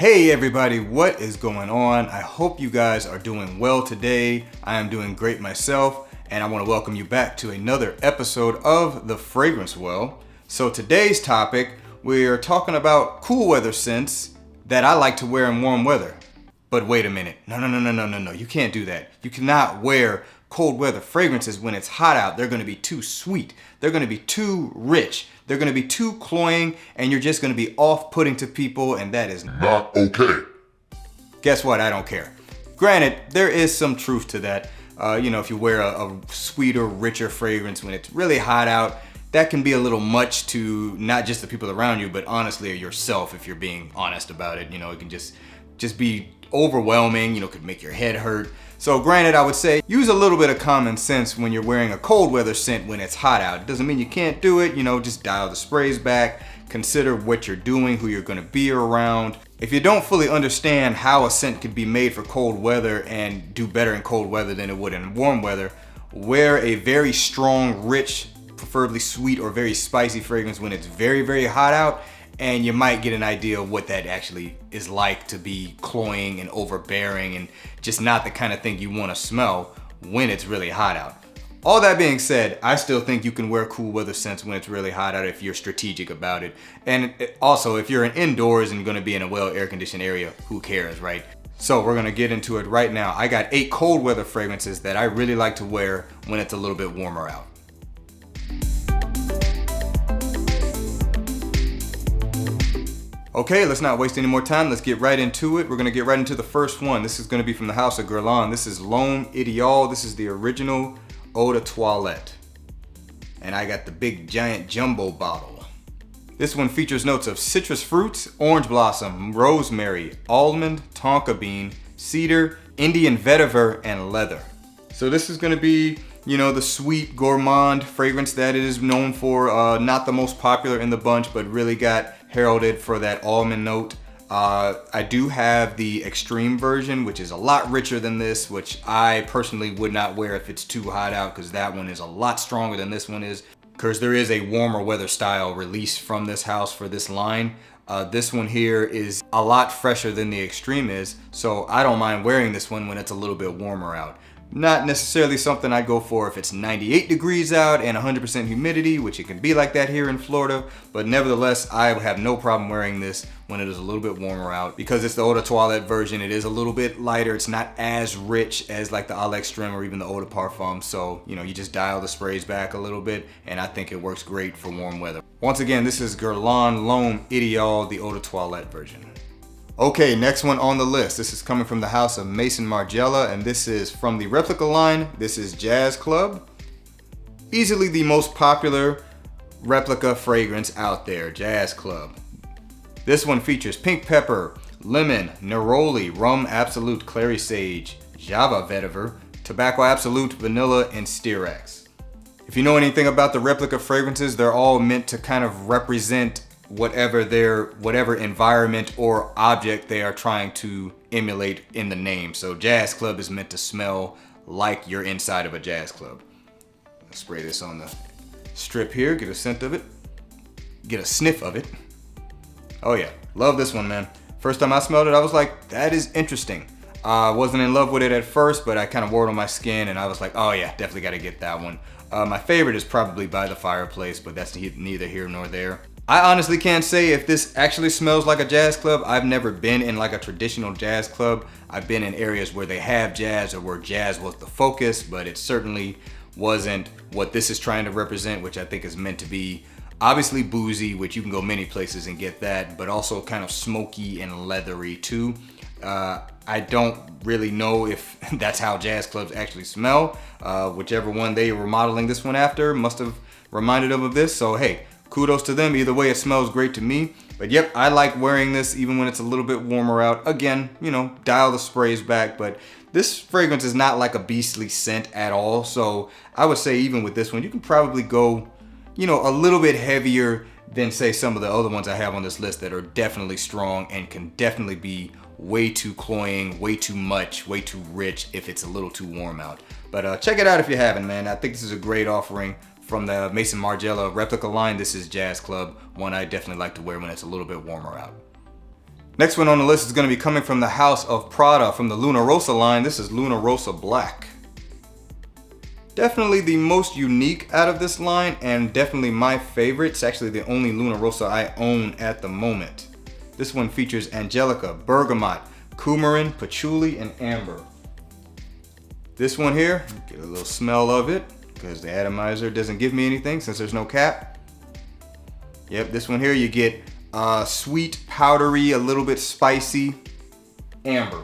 Hey everybody, what is going on? I hope you guys are doing well today. I am doing great myself, and I want to welcome you back to another episode of The Fragrance Well. So today's topic, we're talking about cool weather scents that I like to wear in warm weather. But wait a minute, no, you can't do that. You cannot wear cold weather fragrances when it's hot out. They're going to be too sweet. They're going to be too rich. They're going to be too cloying, and you're just going to be off-putting to people, and that is not okay. Guess what? I don't care. Granted, there is some truth to that. If you wear a sweeter, richer fragrance when it's really hot out, that can be a little much to not just the people around you, but honestly yourself if you're being honest about it. It can just be overwhelming, could make your head hurt. So granted, I would say use a little bit of common sense when you're wearing a cold weather scent when it's hot out. It doesn't mean you can't do it, just dial the sprays back, consider what you're doing, who you're gonna be around. If you don't fully understand how a scent could be made for cold weather and do better in cold weather than it would in warm weather, wear a very strong, rich, preferably sweet or very spicy fragrance when it's very, very hot out, and you might get an idea of what that actually is like to be cloying and overbearing and just not the kind of thing you want to smell when it's really hot out. All that being said, I still think you can wear cool weather scents when it's really hot out if you're strategic about it. And also, if you're indoors and going to be in a well air-conditioned area, who cares, right? So we're going to get into it right now. I got 8 cold weather fragrances that I really like to wear when it's a little bit warmer out. Okay, let's not waste any more time. Let's get right into it. We're going to get right into the first one. This is going to be from the house of Guerlain. This is L'Homme Idiol. This is the original Eau de Toilette. And I got the big giant jumbo bottle. This one features notes of citrus fruits, orange blossom, rosemary, almond, tonka bean, cedar, Indian vetiver, and leather. So this is going to be, the sweet gourmand fragrance that it is known for. Not the most popular in the bunch, but really got heralded for that almond note. I do have the extreme version, which is a lot richer than this, which I personally would not wear if it's too hot out, because that one is a lot stronger than this one is. Because there is a warmer weather style release from this house for this line. This one here is a lot fresher than the extreme is, so I don't mind wearing this one when it's a little bit warmer out. Not necessarily something I go for if it's 98 degrees out and 100% humidity, which it can be like that here in Florida, but nevertheless, I have no problem wearing this when it is a little bit warmer out. Because it's the Eau de Toilette version, it is a little bit lighter. It's not as rich as like the Al Extreme or even the Eau de Parfum, so you just dial the sprays back a little bit, and I think it works great for warm weather. Once again, this is Guerlain L'Homme Idiol, the Eau de Toilette version. Okay, next one on the list. This is coming from the house of Maison Margiela, and this is from the replica line. This is Jazz Club. Easily the most popular replica fragrance out there, Jazz Club. This one features pink pepper, lemon, neroli, rum absolute, clary sage, java vetiver, tobacco absolute, vanilla, and stearax. If you know anything about the replica fragrances, they're all meant to kind of represent whatever environment or object they are trying to emulate in the name. So Jazz Club is meant to smell like you're inside of a jazz club. Let's spray this on the strip here, get a scent of it, get a sniff of it. Oh yeah, love this one, man. First time I smelled it, I was like, that is interesting. I wasn't in love with it at first, but I kind of wore it on my skin and I was like, oh yeah, definitely got to get that one. My favorite is probably By the Fireplace, but that's neither here nor there. I honestly can't say if this actually smells like a jazz club. I've never been in like a traditional jazz club. I've been in areas where they have jazz or where jazz was the focus, but it certainly wasn't what this is trying to represent, which I think is meant to be obviously boozy, which you can go many places and get that, but also kind of smoky and leathery too. I don't really know if that's how jazz clubs actually smell. Whichever one they were modeling this one after must have reminded them of this, so hey, kudos to them. Either way, it smells great to me. But yep, I like wearing this even when it's a little bit warmer out. Again, dial the sprays back, but this fragrance is not like a beastly scent at all. So I would say even with this one, you can probably go, a little bit heavier than say some of the other ones I have on this list that are definitely strong and can definitely be way too cloying, way too much, way too rich if it's a little too warm out. But check it out if you haven't, man. I think this is a great offering from the Maison Margiela replica line. This is Jazz Club, one I definitely like to wear when it's a little bit warmer out. Next one on the list is going to be coming from the House of Prada from the Luna Rosa line. This is Luna Rosa Black. Definitely the most unique out of this line and definitely my favorite. It's actually the only Luna Rosa I own at the moment. This one features Angelica, Bergamot, Coumarin, Patchouli, and Amber. This one here, get a little smell of it because the atomizer doesn't give me anything since there's no cap. Yep, this one here you get sweet, powdery, a little bit spicy amber.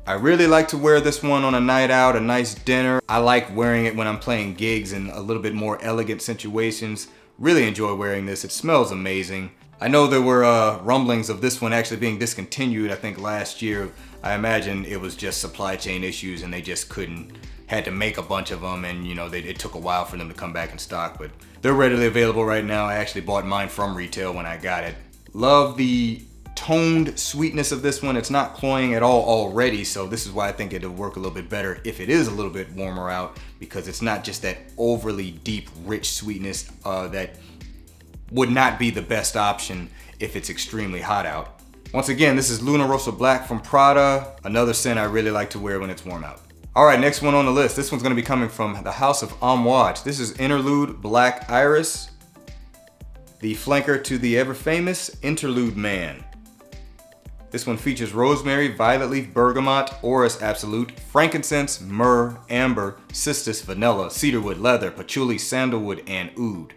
I really like to wear this one on a night out, a nice dinner. I like wearing it when I'm playing gigs in a little bit more elegant situations. Really enjoy wearing this. It smells amazing. I know there were rumblings of this one actually being discontinued, I think last year. I imagine it was just supply chain issues and they just had to make a bunch of them, and it took a while for them to come back in stock, but they're readily available right now. I actually bought mine from retail when I got it. Love the toned sweetness of this one. It's not cloying at all already, so this is why I think it'll work a little bit better if it is a little bit warmer out, because it's not just that overly deep, rich sweetness that would not be the best option if it's extremely hot out. Once again, this is Luna Rosa Black from Prada, another scent I really like to wear when it's warm out. Alright, next one on the list. This one's going to be coming from the House of Amouage. This is Interlude Black Iris, the flanker to the ever famous Interlude Man. This one features rosemary, violet leaf, bergamot, orris absolute, frankincense, myrrh, amber, cistus, vanilla, cedarwood, leather, patchouli, sandalwood, and oud.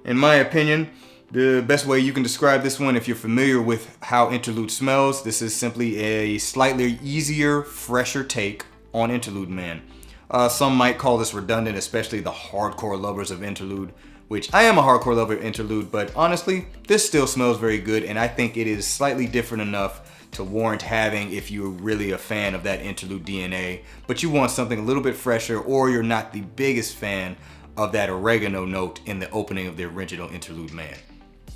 In my opinion, the best way you can describe this one, if you're familiar with how Interlude smells, this is simply a slightly easier, fresher take on Interlude Man. Some might call this redundant, especially the hardcore lovers of Interlude, which I am a hardcore lover of Interlude, but honestly, this still smells very good, and I think it is slightly different enough to warrant having if you're really a fan of that Interlude DNA, but you want something a little bit fresher, or you're not the biggest fan of that oregano note in the opening of the original Interlude Man.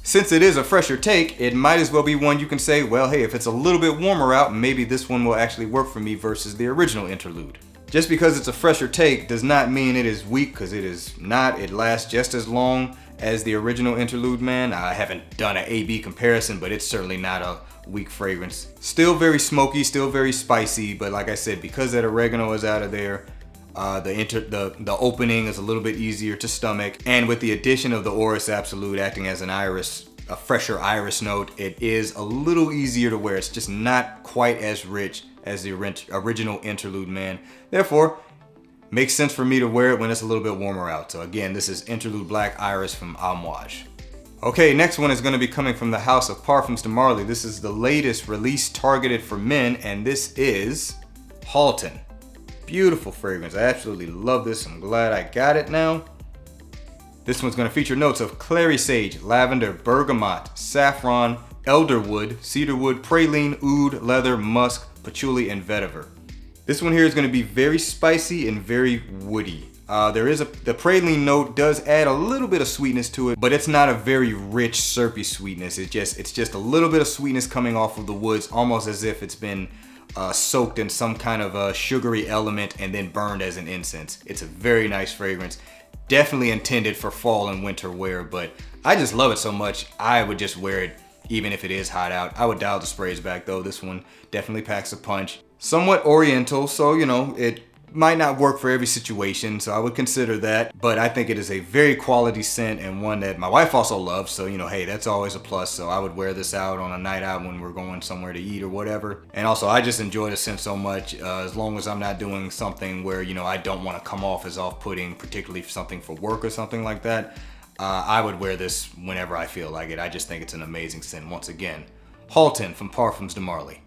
Since it is a fresher take, it might as well be one you can say, well, hey, if it's a little bit warmer out, maybe this one will actually work for me versus the original Interlude. Just because it's a fresher take does not mean it is weak, because it is not. It lasts just as long as the original Interlude Man. I haven't done an A/B comparison, but it's certainly not a weak fragrance. Still very smoky, still very spicy, but like I said, because that oregano is out of there, the opening is a little bit easier to stomach, and with the addition of the orris absolute acting as a fresher iris note, it is a little easier to wear. It's just not quite as rich as the original Interlude Man. Therefore, makes sense for me to wear it when it's a little bit warmer out. So again, this is Interlude Black Iris from Amouage. Okay, next one is going to be coming from the House of Parfums de Marly. This is the latest release targeted for men, and this is Halton. Beautiful fragrance. I absolutely love this. I'm glad I got it now. This one's going to feature notes of clary sage, lavender, bergamot, saffron, elderwood, cedarwood, praline, oud, leather, musk, patchouli, and vetiver. This one here is going to be very spicy and very woody. The praline note does add a little bit of sweetness to it, but it's not a very rich, syrupy sweetness. It's just a little bit of sweetness coming off of the woods, almost as if it's been soaked in some kind of a sugary element and then burned as an incense. It's a very nice fragrance. Definitely intended for fall and winter wear, but I just love it so much, I would just wear it even if it is hot out. I would dial the sprays back though. This one definitely packs a punch. Somewhat oriental, so it might not work for every situation, so I would consider that, but I think it is a very quality scent and one that my wife also loves, so hey, that's always a plus. So I would wear this out on a night out when we're going somewhere to eat or whatever. And also, I just enjoy the scent so much, as long as I'm not doing something where I don't want to come off as off-putting, particularly something for work or something like that. I would wear this whenever I feel like it. I just think it's an amazing scent. Once again, Halton from Parfums de Marly.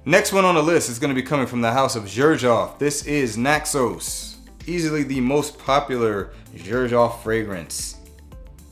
Next one on the list is going to be coming from the House of Xerjoff. This is Naxos, easily the most popular Xerjoff fragrance.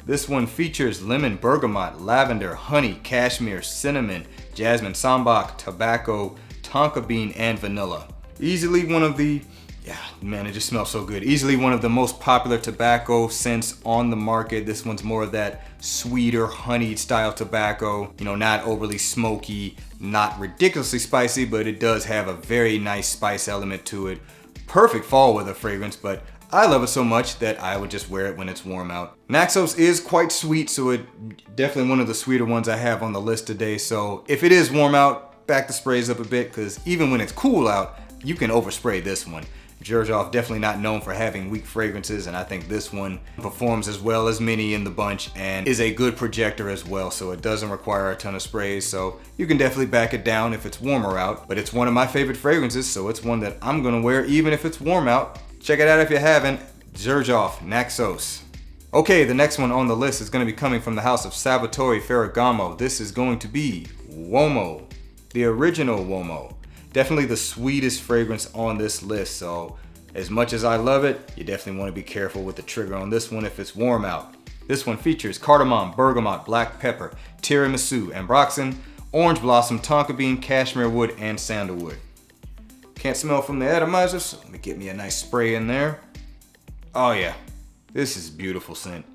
This one features lemon, bergamot, lavender, honey, cashmere, cinnamon, jasmine, sambac, tobacco, tonka bean, and vanilla. Easily one of the, it just smells so good. Easily one of the most popular tobacco scents on the market. This one's more of that sweeter, honeyed style tobacco. Not overly smoky, not ridiculously spicy, but it does have a very nice spice element to it. Perfect fall weather fragrance, but I love it so much that I would just wear it when it's warm out. Naxos is quite sweet, so it definitely one of the sweeter ones I have on the list today. So if it is warm out, back the sprays up a bit, because even when it's cool out, you can overspray this one. Xerjoff definitely not known for having weak fragrances, and I think this one performs as well as many in the bunch and is a good projector as well, so it doesn't require a ton of sprays, so you can definitely back it down if it's warmer out. But it's one of my favorite fragrances, so it's one that I'm gonna wear even if it's warm out. Check it out if you haven't. Xerjoff Naxos. Okay, the next one on the list is going to be coming from the house of Salvatore Ferragamo. This is going to be Uomo, the original Uomo. Definitely the sweetest fragrance on this list, so as much as I love it, you definitely want to be careful with the trigger on this one if it's warm out. This one features cardamom, bergamot, black pepper, tiramisu, ambroxan, orange blossom, tonka bean, cashmere wood, and sandalwood. Can't smell from the atomizer, so let me get me a nice spray in there. Oh yeah, this is beautiful scent.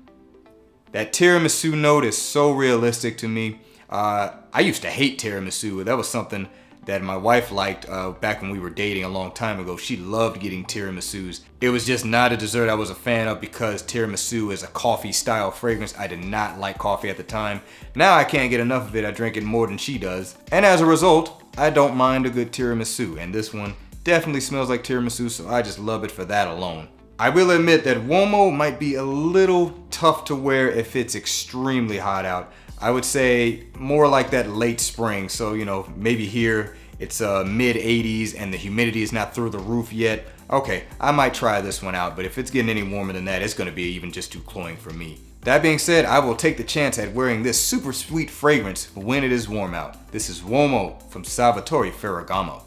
That tiramisu note is so realistic to me. I used to hate tiramisu. That was something that my wife liked back when we were dating a long time ago. She loved getting tiramisus. It was just not a dessert I was a fan of because tiramisu is a coffee style fragrance. I did not like coffee at the time. Now I can't get enough of it. I drink it more than she does. And as a result, I don't mind a good tiramisu. And this one definitely smells like tiramisu, so I just love it for that alone. I will admit that Uomo might be a little tough to wear if it's extremely hot out. I would say more like that late spring. So, you know, maybe here it's mid 80s and the humidity is not through the roof yet. Okay, I might try this one out, but if it's getting any warmer than that, it's gonna be even just too cloying for me. That being said, I will take the chance at wearing this super sweet fragrance when it is warm out. This is Uomo from Salvatore Ferragamo.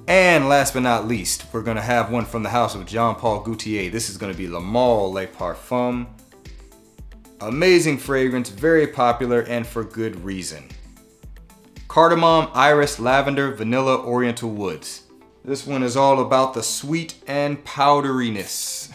And last but not least, we're gonna have one from the house of Jean-Paul Gaultier. This is gonna be Le Male Le Parfum. Amazing fragrance, very popular, and for good reason. Cardamom, iris, lavender, vanilla, oriental woods. This one is all about the sweet and powderiness.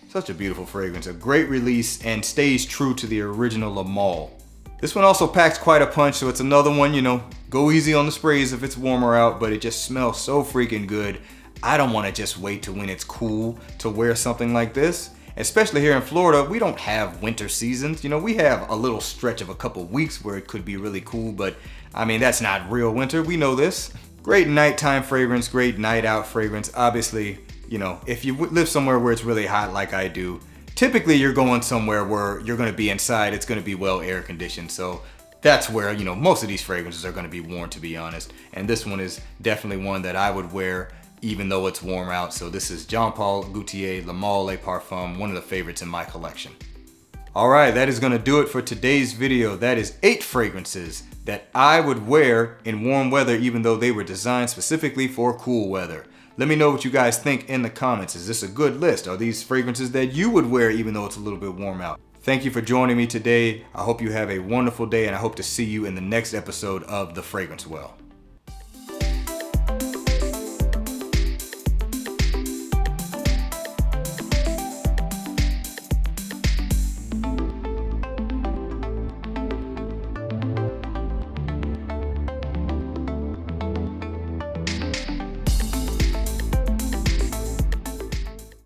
Such a beautiful fragrance, a great release, and stays true to the original Le Male. This one also packs quite a punch, so it's another one, you know, go easy on the sprays if it's warmer out, but it just smells so freaking good. I don't want to just wait till when it's cool to wear something like this. Especially here in Florida, we don't have winter seasons. You know, we have a little stretch of a couple weeks where it could be really cool, but I mean, that's not real winter. We know this. Great nighttime fragrance, great night out fragrance. Obviously, you know, if you live somewhere where it's really hot like I do, typically you're going somewhere where you're going to be inside. It's going to be well air conditioned. So that's where, you know, most of these fragrances are going to be worn, to be honest. And this one is definitely one that I would wear even though it's warm out. So this is Jean-Paul Gaultier Le Male Le Parfum, one of the favorites in my collection. All right, that is going to do it for today's video. That is 8 fragrances that I would wear in warm weather, even though they were designed specifically for cool weather. Let me know what you guys think in the comments. Is this a good list? Are these fragrances that you would wear even though it's a little bit warm out? Thank you for joining me today. I hope you have a wonderful day, and I hope to see you in the next episode of The Fragrance Well.